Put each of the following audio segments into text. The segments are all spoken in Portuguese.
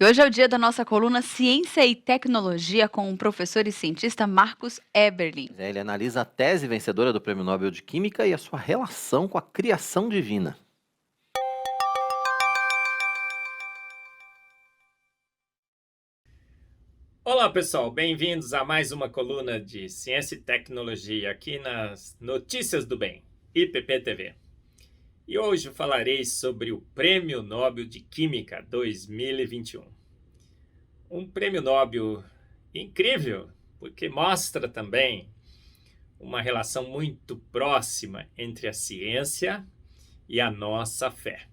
E hoje é o dia da nossa coluna Ciência e Tecnologia com o professor e cientista Marcos Eberlin. Ele analisa a tese vencedora do Prêmio Nobel de Química e a sua relação com a criação divina. Olá pessoal, bem-vindos a mais uma coluna de Ciência e Tecnologia aqui nas Notícias do Bem, IPP-TV. E hoje eu falarei sobre o Prêmio Nobel de Química 2021. Um prêmio Nobel incrível, porque mostra também uma relação muito próxima entre a ciência e a nossa fé.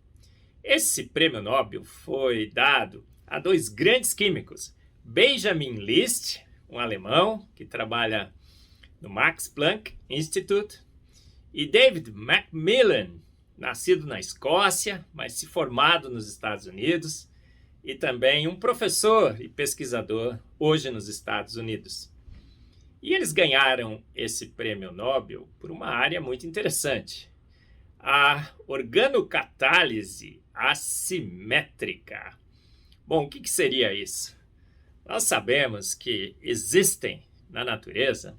Esse prêmio Nobel foi dado a dois grandes químicos, Benjamin List, um alemão que trabalha no Max Planck Institute, e David Macmillan, nascido na Escócia, mas se formado nos Estados Unidos, e também um professor e pesquisador hoje nos Estados Unidos. E eles ganharam esse prêmio Nobel por uma área muito interessante, a organocatálise assimétrica. Bom, o que seria isso? Nós sabemos que existem na natureza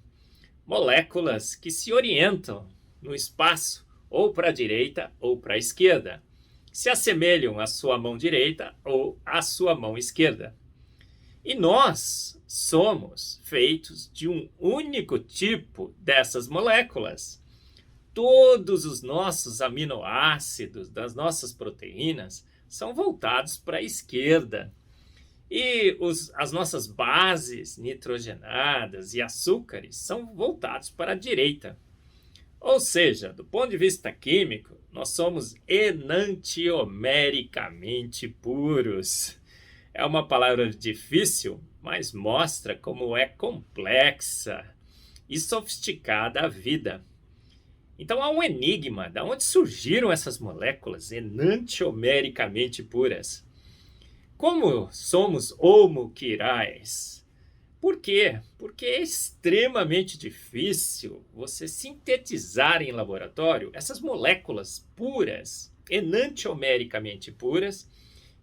moléculas que se orientam no espaço ou para a direita ou para a esquerda, se assemelham à sua mão direita ou à sua mão esquerda. E nós somos feitos de um único tipo dessas moléculas. Todos os nossos aminoácidos das nossas proteínas são voltados para a esquerda. E as nossas bases nitrogenadas e açúcares são voltados para a direita. Ou seja, do ponto de vista químico, nós somos enantiomericamente puros. É uma palavra difícil, mas mostra como é complexa e sofisticada a vida. Então há um enigma, de onde surgiram essas moléculas enantiomericamente puras? Como somos homoquirais? Por quê? Porque é extremamente difícil você sintetizar em laboratório essas moléculas puras, enantiomericamente puras,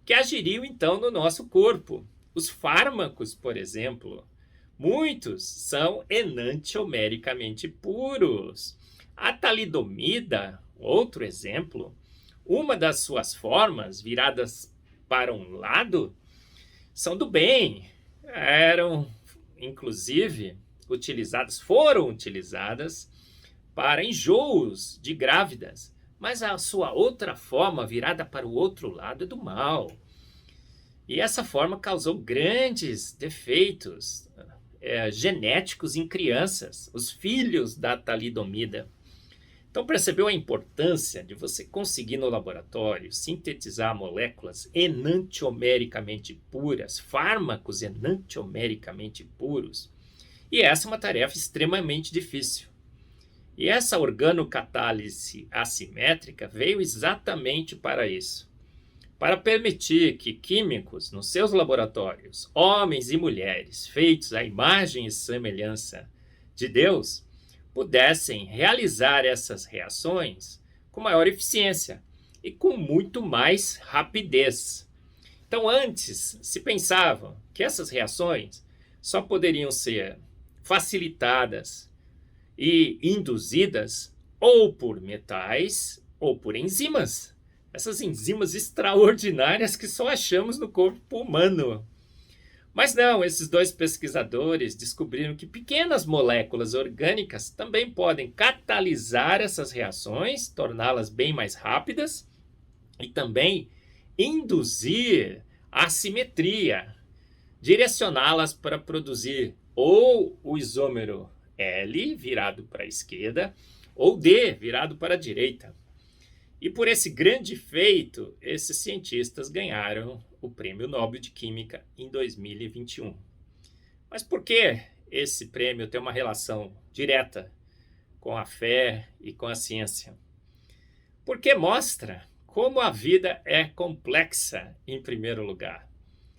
que agiriam então no nosso corpo. Os fármacos, por exemplo, muitos são enantiomericamente puros. A talidomida, outro exemplo, uma das suas formas viradas para um lado, são do bem. Eram, inclusive, foram utilizadas para enjoos de grávidas, mas a sua outra forma, virada para o outro lado, é do mal. E essa forma causou grandes defeitos genéticos em crianças, os filhos da talidomida. Então, percebeu a importância de você conseguir no laboratório sintetizar moléculas enantiomericamente puras, fármacos enantiomericamente puros? E essa é uma tarefa extremamente difícil. E essa organocatálise assimétrica veio exatamente para isso. Para permitir que químicos nos seus laboratórios, homens e mulheres feitos à imagem e semelhança de Deus, pudessem realizar essas reações com maior eficiência e com muito mais rapidez. Então, antes se pensava que essas reações só poderiam ser facilitadas e induzidas ou por metais ou por enzimas. Essas enzimas extraordinárias que só achamos no corpo humano. Mas não, esses dois pesquisadores descobriram que pequenas moléculas orgânicas também podem catalisar essas reações, torná-las bem mais rápidas e também induzir a assimetria, direcioná-las para produzir ou o isômero L virado para a esquerda ou D virado para a direita. E por esse grande feito, esses cientistas ganharam o Prêmio Nobel de Química em 2021. Mas por que esse prêmio tem uma relação direta com a fé e com a ciência? Porque mostra como a vida é complexa, em primeiro lugar.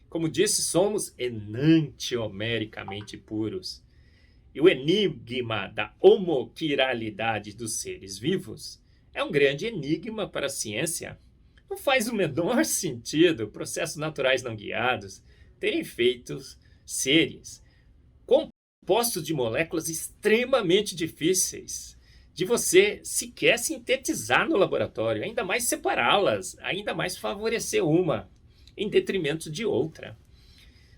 Como disse, somos enantiomericamente puros. E o enigma da homoquiralidade dos seres vivos é um grande enigma para a ciência, Não faz o menor sentido processos naturais não guiados terem feito seres compostos de moléculas extremamente difíceis de você sequer sintetizar no laboratório, ainda mais separá-las, ainda mais favorecer uma em detrimento de outra.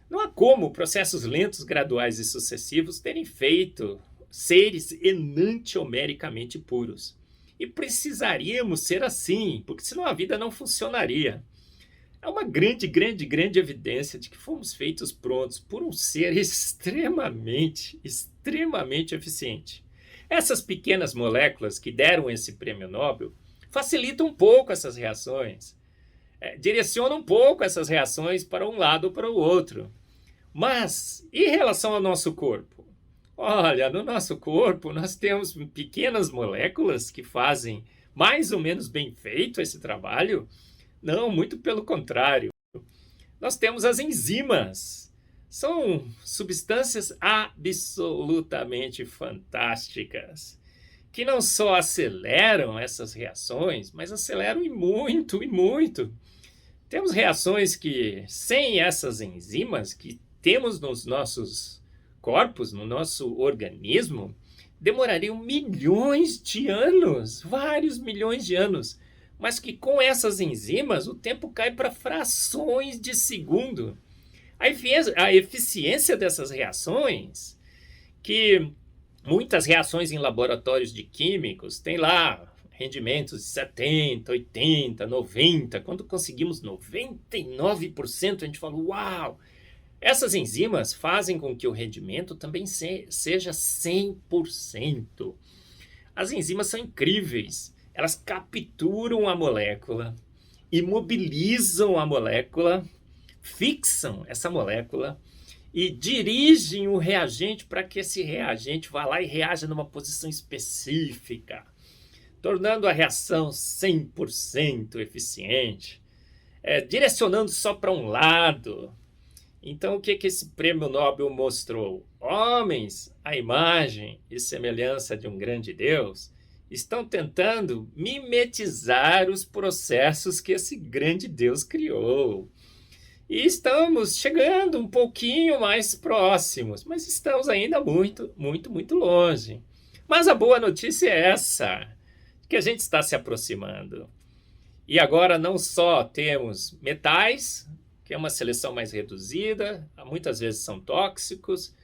Não há como processos lentos, graduais e sucessivos terem feito seres enantiomericamente puros. E precisaríamos ser assim, porque senão a vida não funcionaria. É uma grande evidência de que fomos feitos prontos por um ser extremamente eficiente. Essas pequenas moléculas que deram esse prêmio Nobel facilitam um pouco essas reações, direcionam um pouco essas reações para um lado ou para o outro. Mas, em relação ao nosso corpo? Olha, no nosso corpo nós temos pequenas moléculas que fazem mais ou menos bem feito esse trabalho? Não, muito pelo contrário. Nós temos as enzimas. São substâncias absolutamente fantásticas, que não só aceleram essas reações, mas aceleram e muito, e muito. Temos reações que, sem essas enzimas que temos nos nossos corpos, no nosso organismo, demorariam milhões de anos, vários milhões de anos, mas que com essas enzimas o tempo cai para frações de segundo. A eficiência dessas reações, que muitas reações em laboratórios de químicos têm lá rendimentos de 70, 80, 90, quando conseguimos 99%, a gente fala, uau! Essas enzimas fazem com que o rendimento também seja 100%. As enzimas são incríveis. Elas capturam a molécula, imobilizam a molécula, fixam essa molécula e dirigem o reagente para que esse reagente vá lá e reaja numa posição específica, tornando a reação 100% eficiente, direcionando só para um lado. Então, o que esse prêmio Nobel mostrou? Homens, à imagem e semelhança de um grande Deus, estão tentando mimetizar os processos que esse grande Deus criou. E estamos chegando um pouquinho mais próximos, mas estamos ainda muito longe. Mas a boa notícia é essa, que a gente está se aproximando. E agora não só temos metais, que é uma seleção mais reduzida, muitas vezes são tóxicos.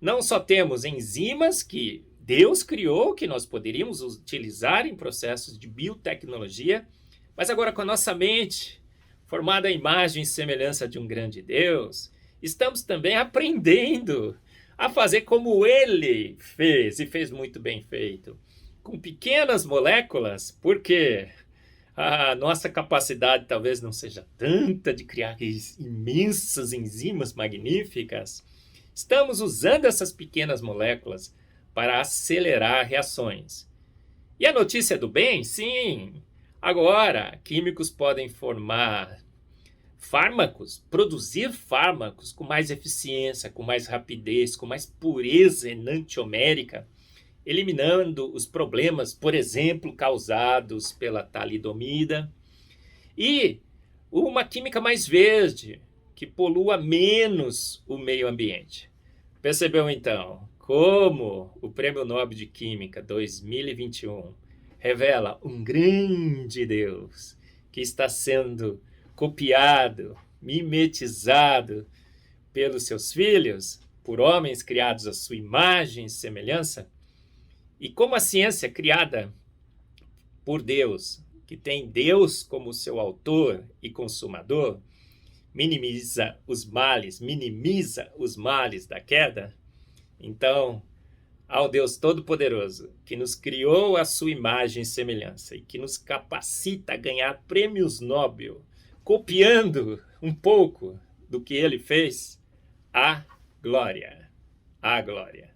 Não só temos enzimas que Deus criou, que nós poderíamos utilizar em processos de biotecnologia, mas agora com a nossa mente, formada à imagem e semelhança de um grande Deus, estamos também aprendendo a fazer como Ele fez, e fez muito bem feito, com pequenas moléculas, porque a nossa capacidade talvez não seja tanta de criar imensas enzimas magníficas. Estamos usando essas pequenas moléculas para acelerar reações. E a notícia do bem? Sim! Agora, químicos podem formar fármacos, produzir fármacos com mais eficiência, com mais rapidez, com mais pureza enantiomérica, eliminando os problemas, por exemplo, causados pela talidomida, e uma química mais verde, que polua menos o meio ambiente. Percebeu então como o Prêmio Nobel de Química 2021 revela um grande Deus que está sendo copiado, mimetizado pelos seus filhos, por homens criados à sua imagem e semelhança? E como a ciência criada por Deus, que tem Deus como seu autor e consumador, minimiza os males da queda, então, ao Deus Todo-Poderoso, que nos criou à sua imagem e semelhança e que nos capacita a ganhar prêmios Nobel, copiando um pouco do que ele fez, a glória. A glória.